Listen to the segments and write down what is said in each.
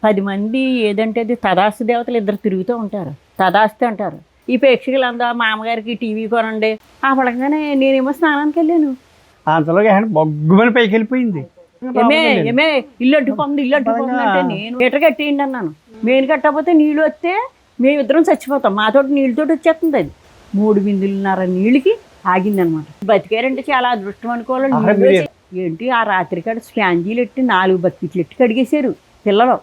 10 మంది ఏదంటే అది తదాస్తు దేవతలు ఇద్దరు తిరుగుతూ ఉంటారు. తదాస్తు అంటారు. ఈ ప్రేక్షకులంతా మా అమ్మగారికి టీవీ కొనండి ఆ పడంగానే నేనేమో స్నానానికి వెళ్ళాను. అంతలో బొగ్గుమని పైకి వెళ్ళిపోయింది. ఏమే ఇల్లు అడ్డుకుంది అంటే నేను మీటర్ కట్టేయండి అన్నాను. మెయిన్ కట్టకపోతే నీళ్ళు వస్తే మేమిద్దరం చచ్చిపోతాం. మాతోటి నీళ్ళతోటి వచ్చేస్తుంది. అది 3 బిందులున్నర నీళ్ళకి ఆగిందనమాట. బతికారంటే చాలా అదృష్టం అనుకోవాలి. ఏంటి ఆ రాత్రి కాడ స్పాంజీలు ఎట్టి 4 బకెట్లు ఎట్టి కడిగేశారు పిల్లలు.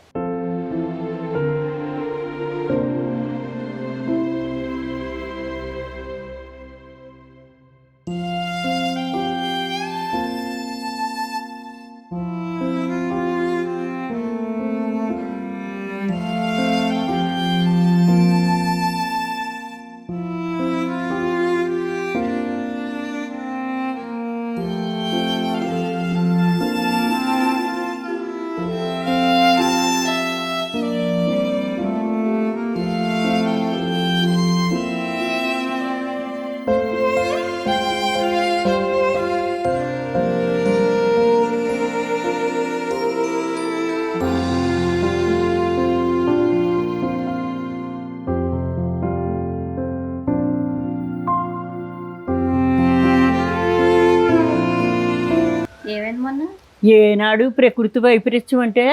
ఏనాడు ప్రకృతి వైపరీత్యం అంటే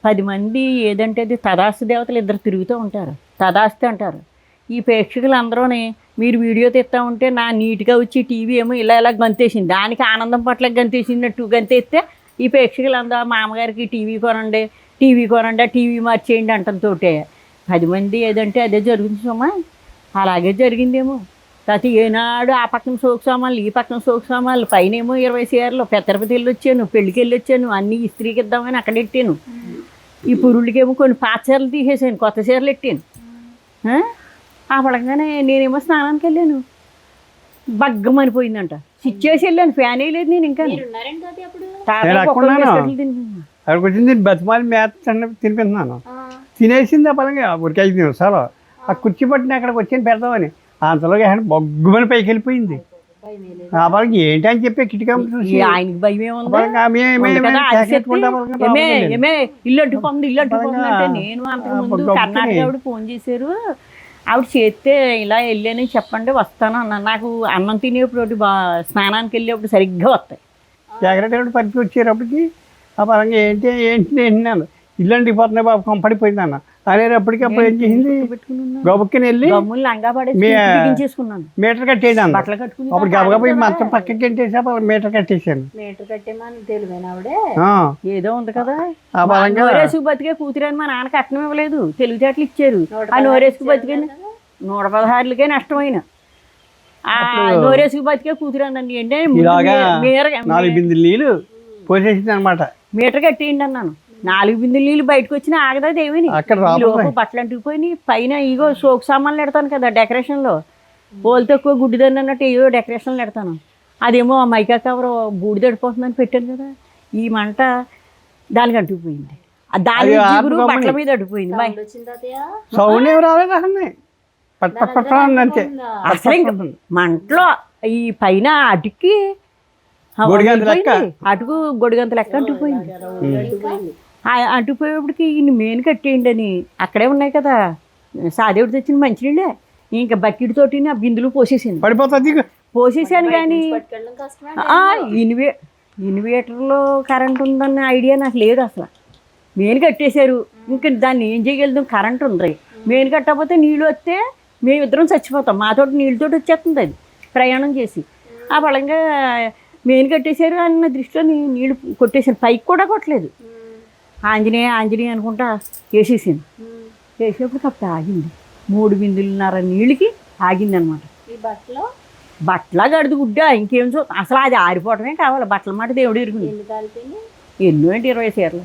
10 మంది ఏదంటే అది తదాస్తు దేవతలు ఇద్దరు తిరుగుతూ ఉంటారు. తదాస్తు అంటారు. ఈ ప్రేక్షకులందరూని మీరు వీడియో తీస్తూ ఉంటే నా నీట్గా వచ్చి టీవీ ఏమో ఇలా గంతేసింది. దానికి ఆనందం పట్ల గంతేసినట్టు గంతేస్తే ఈ ప్రేక్షకులందరూ మా అమ్మగారికి టీవీ కొనండి టీవీ మార్చేయండి అంటంతో 10 మంది ఏదంటే అదే జరుగుతుంది సుమా. అలాగే జరిగిందేమో. ప్రతి ఏనాడు ఆ పక్కన సోకు సామాన్లు ఈ పక్కన సోకు సామాన్లు పైన ఏమో 20 చీరలు తిరుపతి వెళ్ళి వచ్చాను, పెళ్ళికి వెళ్ళి వచ్చాను, అన్నీ ఇస్త్రీకి ఇద్దామని అక్కడ పెట్టాను. ఈ పురుళ్ళకేమో కొన్ని పాత చీరలు తీసేసాను, కొత్త చీరలు పెట్టాను. ఆ పడంగానే నేనేమో స్నానానికి వెళ్ళాను. బగ్గమనిపోయిందంట. స్విచ్ చేసి వెళ్ళాను. ఫ్యాన్ వేయలేదు నేను. ఇంకా అక్కడికి వచ్చింది బతిమాలి మేత తినిపిస్తున్నాను. తినేసింది ఆ పరంగా ఊరికి 5 నిమిషాలు ఆ కుర్చీ పట్టిన అక్కడికి వచ్చి పెడతామని అంతలో బొగ్గుమని పైకి వెళ్ళిపోయింది. ఆ పరంగా ఏంటి అని చెప్పి కిటికీ చూసి ఆయనకి భయం ఇల్లు అడ్డుకుంది అంటే నేను అంతకుముందు కర్ణాటక ఆవిడ ఫోన్ చేశారు. ఆవిడ చేస్తే ఇలా వెళ్ళానని చెప్పండి వస్తాను అన్నాను. నాకు అన్నం తినేప్పుడు స్నానానికి వెళ్ళేప్పుడు సరిగ్గా వస్తాయి. జాగ్రత్త పరిచి వచ్చేటప్పటికి ఆ పరంగా ఏంటి నేను ఇల్లు అంటిపోతున్నాయి బాబు కంపడిపోయింది అన్న అనేటప్పటికి అప్పుడు ఏం చేసింది గబుక్కని వెళ్ళి మీటర్ కట్టేయండి అన్న. అప్పుడు గబగబా మొత్తం పక్కకి కట్టేసి మీటర్ కట్టేసాను. ఏదో ఉంది కదా ఆ పరంగా నోరేసుకు బతికే కూతురని మా నాన్న కట్నం ఇవ్వలేదు, తెలివితేటలు ఇచ్చారు. ఆ నోరేసుకు బతికే 116లకే నష్టమైన ఆ నోరేసుకు బతికే కూతురని అంటే 4 బిందెలు నీళ్ళు పోసేసింది అనమాట. మీటర్ కట్టేయండి అన్నాను. 4 బిందెలు నీళ్ళు బయటకు వచ్చినా ఆగదా దేవిని. బట్టలు అంటుకుపోయి పైన ఇగో సోకు సామాన్లు పెడతాను కదా డెకరేషన్లో, పోలు తక్కువ గుడ్డిదని అన్నట్టు ఏవో డెకరేషన్లు పెడతాను. అదేమో మైకా కవర్ బూడిదడిపోతుందని పెట్టాను కదా. ఈ మంట దానికి అంటుకుపోయింది. దాని జిగురు బట్టల మీద అడిపోయింది. అసలు ఇంకా మంటలో ఈ పైన అటుకి అటుకు గొడిగంత లెక్క అంటుకుపోయింది. అంటుకుపోయేప్పటికి ఈయన మెయిన్ కట్టేయండి అని అక్కడే ఉన్నాయి కదా సాదేవుడు తెచ్చిన మంచినీళ్ళే. ఇంకా బకెట్ తోటి ఆ బిందులు పోసేసాను. కానీ ఇన్వేటర్లో కరెంట్ ఉందన్న ఐడియా నాకు లేదు అసలు. మెయిన్ కట్టేశారు. ఇంకా దాన్ని ఏం చేయగలుగుతాం, కరెంట్ ఉంది. మెయిన్ కట్టకపోతే నీళ్ళు వస్తే మేమిద్దరం చచ్చిపోతాం. మాతోటి నీళ్ళతోటి వచ్చేస్తుంది. అది ప్రయాణం చేసి ఆ బలంగా మెయిన్ కట్టేశారు అన్న దృష్టిలో నీళ్ళు కొట్టేసాను. పైకి కూడా కొట్టలేదు. ఆంజనేయ అనుకుంటా వేసేసాను. వేసేప్పుడు అప్పుడు ఆగింది. 3 బిందులున్నర నీళ్ళకి ఆగింది అనమాట. బట్టలా గడుదు గుడ్డ ఇంకేం అసలు అది ఆరిపోవటమే కావాలి. బట్టల మాట దేవుడు ఎరుగుంది. ఎన్నో ఏంటి 20 చీరలు.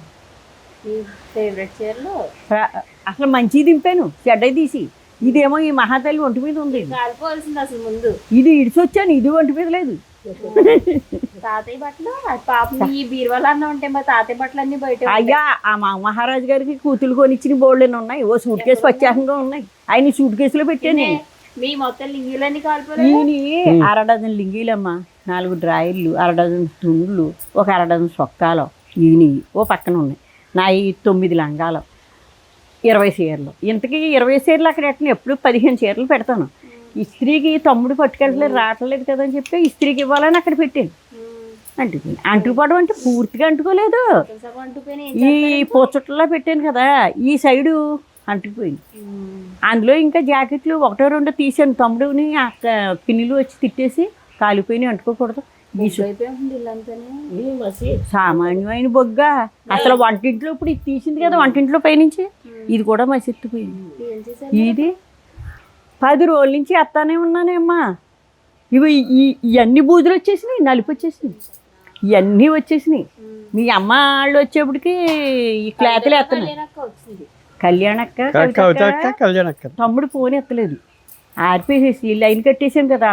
అసలు మంచిది దింపాను చెడ్డవి తీసి. ఇదేమో ఈ మహాతల్లి ఒంటి మీద ఉంది. ఇది ఇడిచొచ్చాను, ఇది ఒంటి మీద లేదు. తాతయ్య బట్టలు పాపం ఈ బీరువాలో అన్న ఉంటే మా తాతయ్య బట్టలు అన్ని బయట. అయ్యా ఆ మహారాజు గారికి కూతులు కొనిచ్చిన బోర్డులు ఉన్నాయి. ఓ సూట్ కేసు ప్రత్యేకంగా ఉన్నాయి. ఆయన సూట్ కేసులో పెట్టాను. మీ మొత్తం లింగీలన్నీ కాలిపోయాయి. 1/2 డజన్ లింగీలమ్మా, 4 డ్రాయర్లు, 1/2 డజన్ తుండ్లు, ఒక 1/2 డజన్ సొక్కాలు ఈయన ఓ పక్కన ఉన్నాయి. నా 9 లంగాలు. 20 చీరలు. ఇంతకీ 20 చీరలు అక్కడ ఎట్టను ఎప్పుడు 15 చీరలు పెడతాను. ఇస్త్రీకి తమ్ముడు పట్టుకెళ్ళలేదు రావట్లేదు కదా అని చెప్పి ఇస్త్రీకి ఇవ్వాలని అక్కడ పెట్టాను. అంటుకుపోయింది. అంటుకుపోవడం అంటే పూర్తిగా అంటుకోలేదు, ఈ పూచట్లో పెట్టాను కదా ఈ సైడు అంటుకుపోయింది. అందులో ఇంకా జాకెట్లు 1-2 తీసాను. తమ్ముడుని పిన్నులు వచ్చి తిట్టేసి కాలిపోయినాయి, అంటుకోకూడదు. సామాన్యమైన బొగ్గ అసలు వంటింట్లో ఇప్పుడు ఇది తీసింది కదా వంటింట్లో పైనుంచి ఇది కూడా మసెత్తిపోయింది. ఇది 10 రోజుల నుంచి ఎత్తానే ఉన్నానేమ్మా. ఇవి ఇవన్నీ బూజులు వచ్చేసినాయి, నలుపు వచ్చేసినాయి, ఇవన్నీ వచ్చేసినాయి. మీ అమ్మ వాళ్ళు వచ్చేప్పటికి ఈ క్లాతులు ఎత్తనాయి. కళ్యాణక్క తమ్ముడు ఫోన్ ఎత్తలేదు, ఆర్పేసేసి లైన్ కట్టేసాను కదా.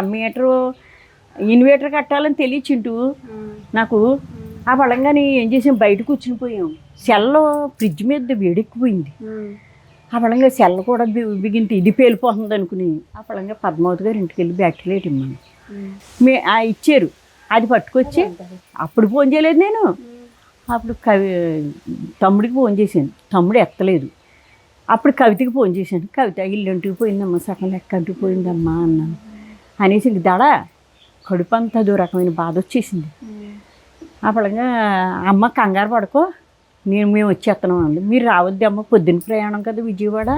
ఇన్వేటర్ కట్టాలని తెలియచింటూ నాకు ఆ పడంగానే ఏం చేసాం, బయట కూర్చుని పోయాం. సెల్లో ఫ్రిడ్జ్ మీద వేడెక్కిపోయింది. ఆ పడంగా సెల్ కూడా బిగింటి ఇది పేలిపోతుంది అనుకుని ఆ పడంగా పద్మావతి గారు ఇంటికి వెళ్ళి బ్యాటరీ లైట్ ఇమ్మని ఇచ్చారు. అది పట్టుకొచ్చి అప్పుడు ఫోన్ చేయలేదు నేను. అప్పుడు తమ్ముడికి ఫోన్ చేశాను, తమ్ముడు ఎత్తలేదు. అప్పుడు కవితకి ఫోన్ చేశాను, కవిత ఇల్లు అంటుకు పోయిందమ్మా, సగం లెక్క అంటుకు పోయిందమ్మా అన్నాను. అనేసి ఇంక దడ కడుపు అంతా అదో రకమైన బాధ వచ్చేసింది. ఆ పడంగా అమ్మ కంగారు పడుకో మేము వచ్చేస్తున్నాం అండి. మీరు రావద్దు అమ్మ, పొద్దున్న ప్రయాణం కదా విజయవాడ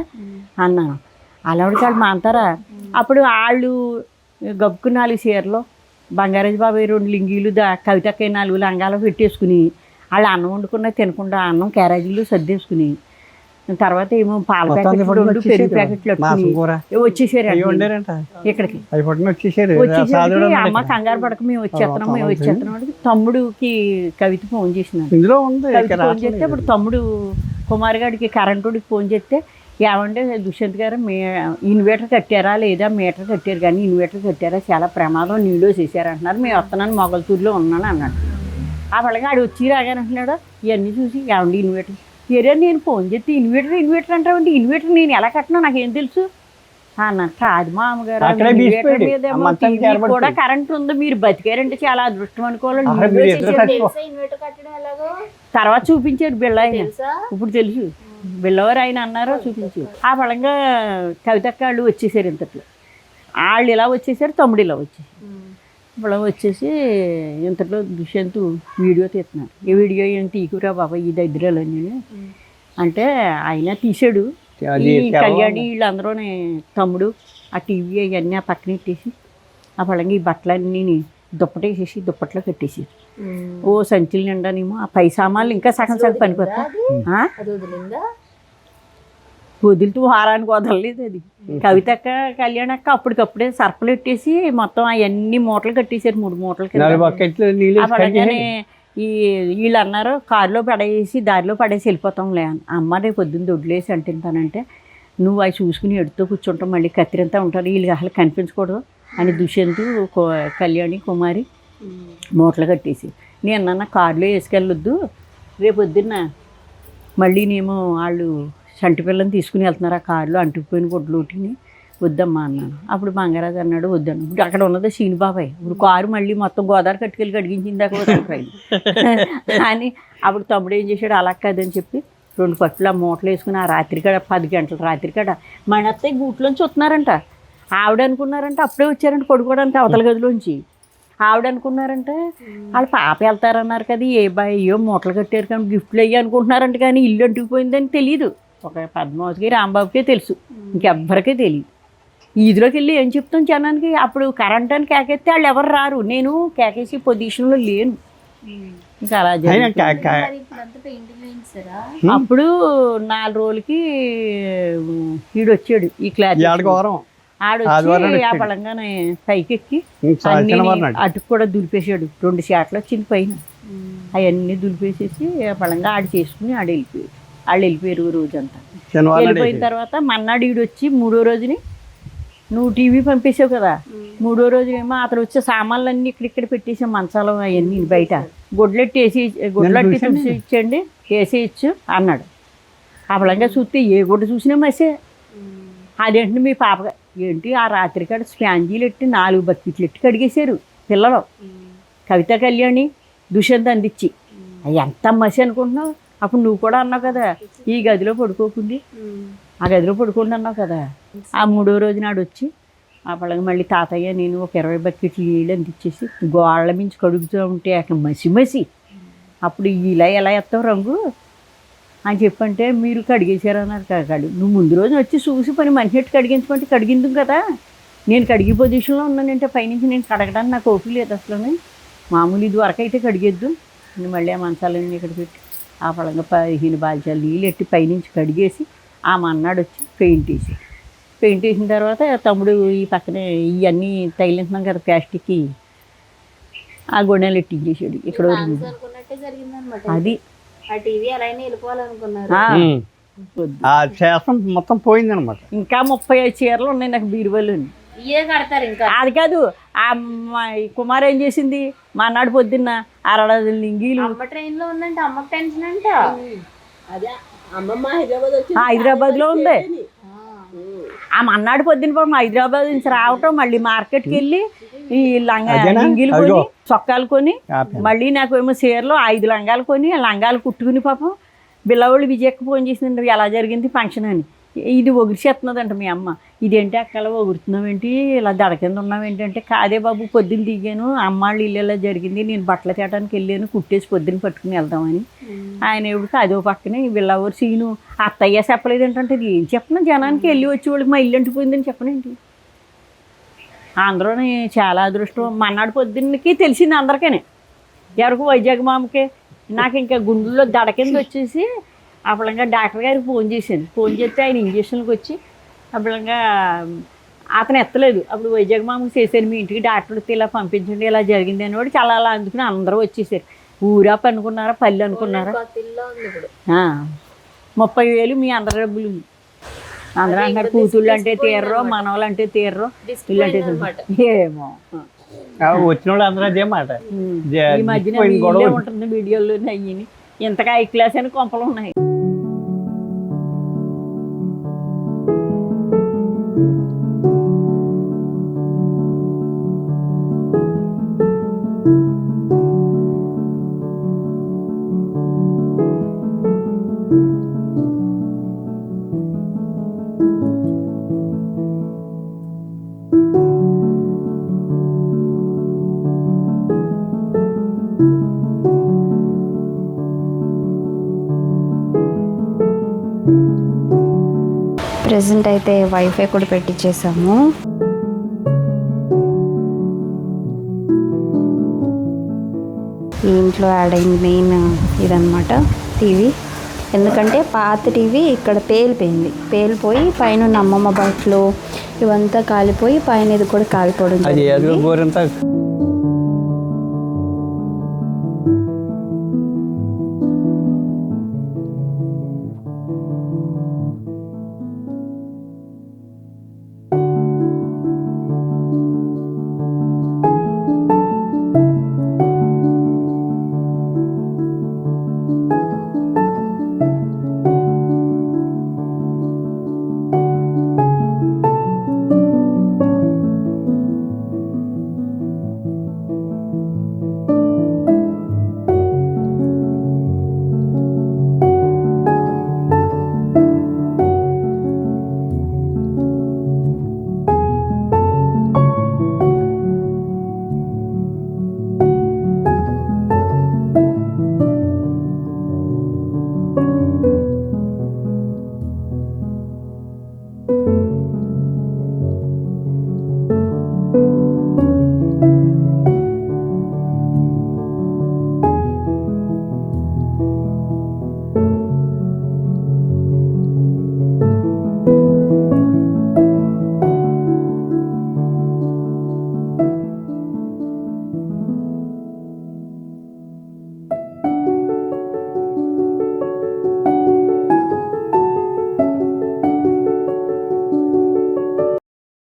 అన్నాను. అలావిడికి వాళ్ళు మాంతారా. అప్పుడు వాళ్ళు గబ్బుకు 4 చీరలు, బంగారాజు బాబాయ్ 2 లింగీలు, కవితకి 4 లంగాలు పెట్టేసుకుని వాళ్ళు అన్నం వండుకున్నా తినకుండా అన్నం క్యారేజీలు సర్దేసుకుని తర్వాత ఏమో పాల ప్యాకెట్లు 2 పెరుగు ప్యాకెట్లు వచ్చేసారు ఇక్కడికి. వచ్చేసరికి అమ్మ కంగారు పడక మేము వచ్చేస్తున్నాం అంటే తమ్ముడికి కవిత ఫోన్ చేసినాడు. ఫోన్ చేస్తే అప్పుడు తమ్ముడు కుమార్ గారికి కరెంటుడికి ఫోన్ చేస్తే ఏమంటే దుష్యంత్ గారు ఇన్వర్టర్ కట్టారా లేదా, మీటర్ కట్టారు కానీ ఇన్వర్టర్ కట్టారా, చాలా ప్రమాదం నీళ్ళు వేసేసారు అంటున్నారు. మేము వస్తున్నాను మొగల్తూరులో ఉన్నాను అన్నాడు. ఆ పడగా ఆడు వచ్చి రాగానే అంటున్నాడు. ఇవన్నీ చూసి ఏమండి ఇన్వర్టర్ ఏరియా నేను ఫోన్ చేస్తే ఇన్వర్టర్ అంటావండి, ఇన్వర్టర్ నేను ఎలా కట్టినా నాకేం తెలుసు అన్న. కాదు మా అమ్మగారు, ఇన్వర్టర్ మీద కూడా కరెంట్ ఉంది, మీరు బతికారంటే చాలా అదృష్టం అనుకోవాలి. తర్వాత చూపించారు బిళ్ళ ఆయన, ఇప్పుడు తెలుసు బిళ్ళవారు ఆయన అన్నారో చూపించారు. ఆ పడంగా కవితక్క వాళ్ళు వచ్చేసారు. ఇంతట్లో వాళ్ళు ఇలా వచ్చేసారు, తమ్ముడు ఇలా వచ్చేసారు. ఇప్పుడు వచ్చేసి ఇంతలో దుష్యంత్ వీడియో తీస్తున్నారు. ఈ వీడియో ఏం తీకురా బాబా ఈ దగ్గరలోని అంటే ఆయన తీసాడు. ఈ కళ్యాణి వీళ్ళందరూ తమ్ముడు ఆ టీవీ అవన్నీ ఆ పక్కన పెట్టేసి ఆ పడంగా ఈ బట్టలన్నీ దుప్పటేసేసి దుప్పట్లో కట్టేసి ఓ సంచులు నిండానేమో ఆ పై సామాన్లు ఇంకా సగం పనిపోతా వదులుతూ వారానికి వదలలేదు. అది కవితక్క కళ్యాణక్క అప్పటికప్పుడే సర్పలు పెట్టేసి మొత్తం అవన్నీ మూటలు కట్టేసారు, 3 మూటలు కింద. ఈ వీళ్ళు అన్నారు కారులో పడేసి దారిలో పడేసి వెళ్ళిపోతాంలే అని. అమ్మ రేపు పొద్దున్న దొడ్లేసి అంటుంటానంటే నువ్వు అవి చూసుకుని ఎడుతూ కూర్చుంటాం, మళ్ళీ కత్తిరంతా ఉంటారు, వీళ్ళు అసలు కనిపించకూడదు అని దుష్యంత్ కళ్యాణి కుమారి మూటలు కట్టేసి నేను కారులో వేసుకెళ్ళొద్దు, రేపు పొద్దున్న మళ్ళీ నేమో వాళ్ళు చంటి పిల్లని తీసుకుని వెళ్తున్నారు ఆ కారులో అంటుకుపోయిన గుడ్లోటిని వద్దమ్మా అన్నాను. అప్పుడు బంగారాజు అన్నాడు వద్దను. ఇప్పుడు అక్కడ ఉన్నది శీని బాబాయ్, ఇప్పుడు కారు మళ్ళీ మొత్తం గోదావరి కట్టుకెళ్ళి కడిగించింది దాకా అని. అప్పుడు తమ్ముడు ఏం చేశాడు, అలా కాదని చెప్పి 2 పట్టులు ఆ మూటలు వేసుకుని ఆ రాత్రికాడ 10 గంటల రాత్రికాడ మన అత్తయ్య గూట్లోంచి వస్తున్నారంట. ఆవిడ అనుకున్నారంట అప్పుడే వచ్చారంట పడుకోవడానికి అవతల గదిలోంచి. ఆవిడ అనుకున్నారంటే వాళ్ళు పాప వెళ్తారన్నారు కదా, ఏ బాయ్యో మూటలు కట్టారు కానీ గిఫ్ట్లు అయ్యి అనుకుంటున్నారంట, కానీ ఇల్లు అంటుకుపోయిందని తెలియదు. ఒక పద్మావతికి రాంబాబుకే తెలుసు, ఇంకెవ్వరికీ తెలియదు. ఈదిలోకి వెళ్ళి ఏం చెప్తాం జనానికి. అప్పుడు కరెంట్ అని కేకెత్తే వాళ్ళు ఎవరు రారు, నేను కేకేసి పొజిషన్లో లేను. ఇంకా అలా అప్పుడు 4 రోజులకి వీడు వచ్చాడు ఈ క్లాస్ ఆడొచ్చి ఆ పడంగానే పైకెక్కి అటుకు కూడా దులిపేసాడు. 2 షాట్లు వచ్చింది పైన, అవన్నీ దులిపేసేసి ఆ పడంగా ఆడు చేసుకుని ఆడు వెళ్ళిపోయాడు. వాళ్ళు వెళ్ళిపోయారు రోజంతా. వెళ్ళిపోయిన తర్వాత మన్నాడు ఈడు వచ్చి 3వ రోజుని నువ్వు టీవీ పంపేసావు కదా, 3వ రోజునేమో అతను వచ్చే సామాన్లన్నీ ఇక్కడిక్కడ పెట్టేసాం, మంచాలు అవన్నీ బయట గుడ్లెట్టి తులసి ఇచ్చండి వేసేయచ్చు అన్నాడు. ఆ పడంగా చూస్తే ఏ గుడ్డ చూసినా మసే. అదేంటి మీ పాప ఏంటి ఆ రాత్రికాడ స్పాంజీలు ఎట్టి 4 బకెట్లు ఎట్టి కడిగేశారు పిల్లలు. కవిత కళ్యాణి దుష్యంత్ అందించి అవి ఎంత మసి అనుకుంటున్నావు. అప్పుడు నువ్వు కూడా అన్నావు కదా ఈ గదిలో పడుకోకుండి ఆ గదిలో పడుకోండి అన్నావు కదా. ఆ 3వ రోజు నాడు వచ్చి అప్పటికి మళ్ళీ తాతయ్య నేను ఒక 20 బకెట్లు నీళ్ళు అందించేసి గోళ్ళ మించి కడుగుతూ ఉంటే అక్కడ మసి అప్పుడు ఇలా ఎలా ఎత్తావు రంగు అని చెప్పంటే మీరు కడిగేశారన్నారు కాదు. నువ్వు ముందు రోజు వచ్చి చూసి పని మనిషి ఎట్టు కడిగించమంటే కడిగింది కదా. నేను కడిగే పొజిషన్లో ఉన్నానంటే పైనుంచి నేను కడగడానికి నాకు ఓపిక లేదు అసలు. మామూలు ఇది వరకు అయితే కడిగేద్దు మళ్ళీ ఆ మంచాలన్నీ ఇక్కడ పెట్టి ఆ పడంగా 15 బాల్చాలు నీళ్ళు ఎట్టి పైనుంచి కడిగేసి ఆ మన్నాడు వచ్చి పెయింట్ వేసిన తర్వాత తమ్ముడు ఈ పక్కనే ఇవన్నీ తగిలింటున్నాం కదా ప్లాస్టిక్కి ఆ గొడవలు ఎట్టించేసాడు ఇక్కడ అనుకున్నట్టే జరిగిందనమాట. అది ఆ టీవీ అలానే వెళ్ళిపోవాలనుకున్నారు. ఆ శాసం మొత్తం పోయిందనమాట. ఇంకా 35 చీరలు ఉన్నాయి నాకు బీరువాలు. ఇయే కడతారు ఇంకా. అది కాదు ఆ కుమార్ ఏం చేసింది మన్నాడు పొద్దున్న 6 డజన్లు లింగీలు. అమ్మ ట్రైన్ లో ఉందంటే అమ్మకి టెన్షన్ అంట. హైదరాబాద్లో ఉంది. ఆ మన్నాడు పొద్దున్న పాపం హైదరాబాద్ నుంచి రావటం మళ్ళీ మార్కెట్కి వెళ్ళి ఈ లింగీలు కొని చొక్కాలు కొని మళ్ళీ నాకు ఏమో చీరలో 5 లంగాలు కొని ఆ లంగాలు కుట్టుకుని పాపం బిల్లవాళ్ళు విజయక్క ఫోన్ చేసిందండి ఎలా జరిగింది ఫంక్షన్ అని. ఇది ఒగిరిచేస్తున్నదంట మీ అమ్మ. ఇదేంటి అక్కలా ఒగురుతున్నావేంటి ఇలా దడ కింద ఉన్నావేంటి అంటే కాదే బాబు పొద్దున్న దిగాను అమ్మాళ్ళు ఇల్లు ఇలా జరిగింది నేను బట్టలు తేటానికి వెళ్ళాను కుట్టేసి పొద్దున్న పట్టుకుని వెళ్దామని. ఆయన ఎవరికి అదో పక్కనే వీళ్ళెవరు సీను అత్తయ్య చెప్పలేదు ఏంటంటే ఇది ఏం చెప్పను జనానికి వెళ్ళి వచ్చి వాళ్ళకి మా ఇల్లు అంటిపోయిందని చెప్పనేంటి. అందరూ చాలా అదృష్టం. మన్నాడు పొద్దున్నకి తెలిసింది అందరికీ ఎవరికి వైజాగ్ మామకే. నాకు ఇంకా గుండెల్లో దడ కింద వచ్చేసి అప్పుడంగా డాక్టర్ గారికి ఫోన్ చేశాను. ఫోన్ చేస్తే ఆయన ఇంజక్షన్కి వచ్చి అప్పుడంగా అతను ఎత్తలేదు. అప్పుడు వైజాగ్ మామకి చేశాను మీ ఇంటికి డాక్టర్ వస్తే ఇలా పంపించండి ఇలా జరిగింది అని కూడా చాలా అలా అందుకుని అందరూ వచ్చేసారు. ఊరా అనుకున్నారా పల్లె అనుకున్నారా. 30,000 మీ అందరి డబ్బులు ఉంది. అందరూ అంటారు కూతుళ్ళు అంటే తీర్రో మనవాళ్ళు అంటే తీర్రో ఇల్లు అంటే ఏమో వచ్చిన వాళ్ళు అందరూ అదే మాట. ఈ మధ్యన ఉంటుంది వీడియోలు అయ్యి ఇంతగా హై క్లాస్ అని కొంపలు ఉన్నాయి. ప్రెజెంట్ అయితే వైఫై కూడా పెట్టించేసాము. ఈ ఇంట్లో యాడ్ అయింది మెయిన్ ఇదన్నమాట టీవీ. ఎందుకంటే పాత టీవీ ఇక్కడ పేలిపోయి పైన అమ్మమ్మ బట్టలు ఇవంతా కాలిపోయి పైన ఇది కూడా కాలిపోవడం జరిగింది.